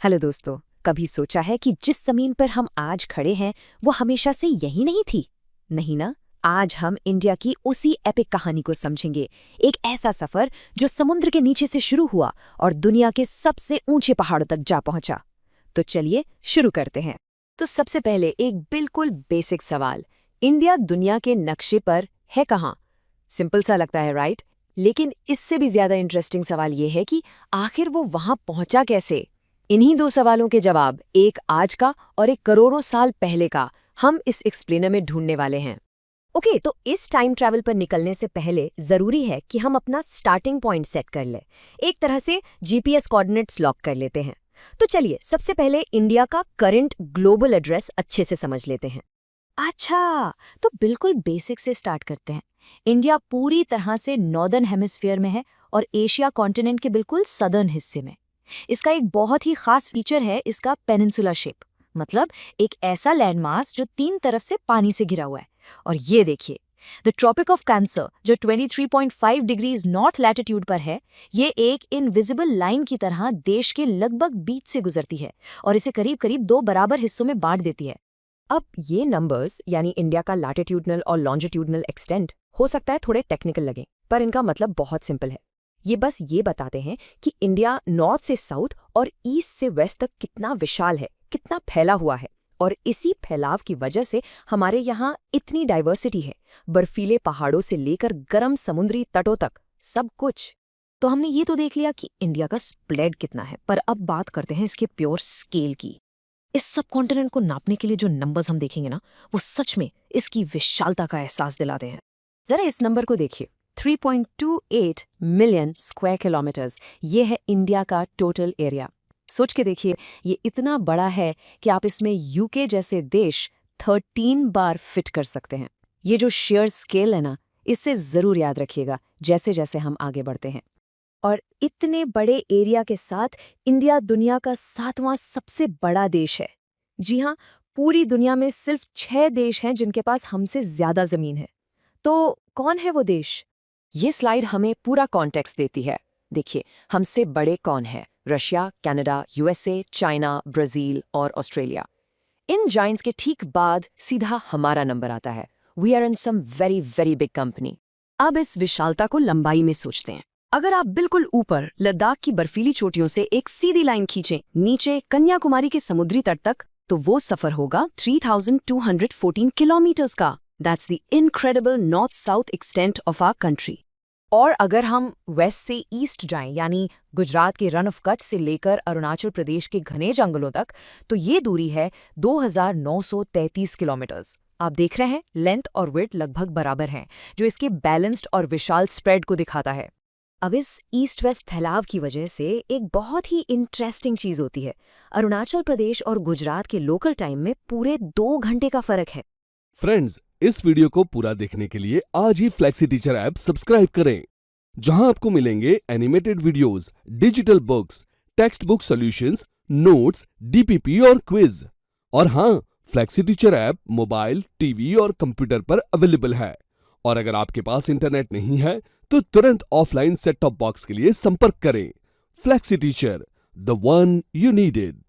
Hello दोस्तों, कभी सोचा है कि जिस जमीन पर हम आज खड़े हैं वो हमेशा से यही नहीं थी? नहीं ना। आज हम इंडिया की उसी एपिक कहानी को समझेंगे। एक ऐसा सफर जो समुद्र के नीचे से शुरू हुआ और दुनिया के सबसे ऊंचे पहाड़ों तक जा पहुंचा। तो चलिए शुरू करते हैं। तो सबसे पहले एक बिल्कुल बेसिक सवाल, इंडिया दुनिया के नक्शे पर है कहाँ? सिंपल सा लगता है, राइट? लेकिन इससे भी ज्यादा इंटरेस्टिंग सवाल ये है कि आखिर वो वहां पहुंचा कैसे? इन्हीं दो सवालों के जवाब, एक आज का और एक करोड़ों साल पहले का, हम इस एक्सप्लेनर में ढूंढने वाले हैं। ओके, तो इस टाइम ट्रैवल पर निकलने से पहले जरूरी है कि हम अपना स्टार्टिंग पॉइंट सेट कर लें। एक तरह से जीपीएस कोऑर्डिनेट्स लॉक कर लेते हैं। तो चलिए सबसे पहले इंडिया का करंट ग्लोबल एड्रेस अच्छे से समझ लेते हैं। अच्छा, तो बिल्कुल बेसिक से स्टार्ट करते हैं। इंडिया पूरी तरह से नॉर्दर्न हेमिस्फीयर में है और एशिया कॉन्टिनेंट के बिल्कुल सदर्न हिस्से में। इसका एक बहुत ही खास फीचर है इसका पेनिनसुला शेप, मतलब एक ऐसा लैंडमास जो तीन तरफ से पानी से घिरा हुआ है। और ये देखिए, द ट्रॉपिक ऑफ कैंसर जो 23.5 डिग्रीज नॉर्थ लैटिट्यूड पर है, ये एक इनविजिबल लाइन की तरह देश के लगभग बीच से गुजरती है और इसे करीब करीब दो बराबर हिस्सों में बांट देती है। अब ये नंबर्स यानी इंडिया का लैटिट्यूडनल और लॉन्जिट्यूडनल एक्सटेंट हो सकता है थोड़े टेक्निकल लगे, पर इनका मतलब बहुत सिंपल है। ये बस ये बताते हैं कि इंडिया नॉर्थ से साउथ और ईस्ट से वेस्ट तक कितना विशाल है, कितना फैला हुआ है। और इसी फैलाव की वजह से हमारे यहाँ इतनी डाइवर्सिटी है, बर्फीले पहाड़ों से लेकर गर्म समुद्री तटों तक, सब कुछ। तो हमने ये तो देख लिया कि इंडिया का स्प्रेड कितना है, पर अब बात करते हैं इसके प्योर स्केल की। इस सब कॉन्टिनेंट को नापने के लिए जो नंबर्स हम देखेंगे ना, वो सच में इसकी विशालता का एहसास दिलाते हैं। जरा इस नंबर को देखिए, 3.28 मिलियन स्क्वायर किलोमीटर्स, ये है इंडिया का टोटल एरिया। सोच के देखिए, ये इतना बड़ा है कि आप इसमें यूके जैसे देश 13 बार फिट कर सकते हैं। ये जो शेयर स्केल है ना, इससे जरूर याद रखिएगा जैसे जैसे हम आगे बढ़ते हैं। और इतने बड़े एरिया के साथ इंडिया दुनिया का 7वां सबसे बड़ा देश है। जी हाँ, पूरी दुनिया में सिर्फ 6 देश हैं जिनके पास हमसे ज्यादा जमीन है। तो कौन है वो देश? ये स्लाइड हमें पूरा कॉन्टेक्स्ट देती है। देखिए, हमसे बड़े कौन है? Russia, Canada, USA, China, Brazil और ऑस्ट्रेलिया। इन जाइंट्स के ठीक बाद सीधा हमारा नंबर आता है। We are in some very very big company. अब इस विशालता को लंबाई में सोचते हैं। अगर आप बिल्कुल ऊपर लद्दाख की बर्फीली चोटियों से एक सीधी लाइन खींचें नीचे कन्याकुमारी के समुद्री तट तक, तो वो सफर होगा 3214 किलोमीटर्स का। That's the incredible north-south extent of our country. और अगर हम वेस्ट से ईस्ट जाएं, यानी गुजरात के रन ऑफ कच्छ से लेकर अरुणाचल प्रदेश के घने जंगलों तक, तो ये दूरी है 2933 किलोमीटर्स। आप देख रहे हैं, लेंथ और विड्थ लगभग बराबर हैं, जो इसके बैलेंस्ड और विशाल स्प्रेड को दिखाता है। अब इस ईस्ट वेस्ट फैलाव की वजह से एक बहुत ही इंटरेस्टिंग चीज होती है। अरुणाचल प्रदेश और गुजरात के लोकल टाइम में पूरे 2 घंटे का फर्क है। फ्रेंड्स, इस वीडियो को पूरा देखने के लिए आज ही फ्लेक्सी टीचर ऐप सब्सक्राइब करें, जहां आपको मिलेंगे animated videos, digital books, text book solutions, notes, DPP और क्विज। और हाँ, flexi teacher app mobile, TV और कंप्यूटर पर अवेलेबल है। और अगर आपके पास इंटरनेट नहीं है तो तुरंत ऑफलाइन सेट टॉप बॉक्स के लिए संपर्क करें। Flexi teacher, the one you needed.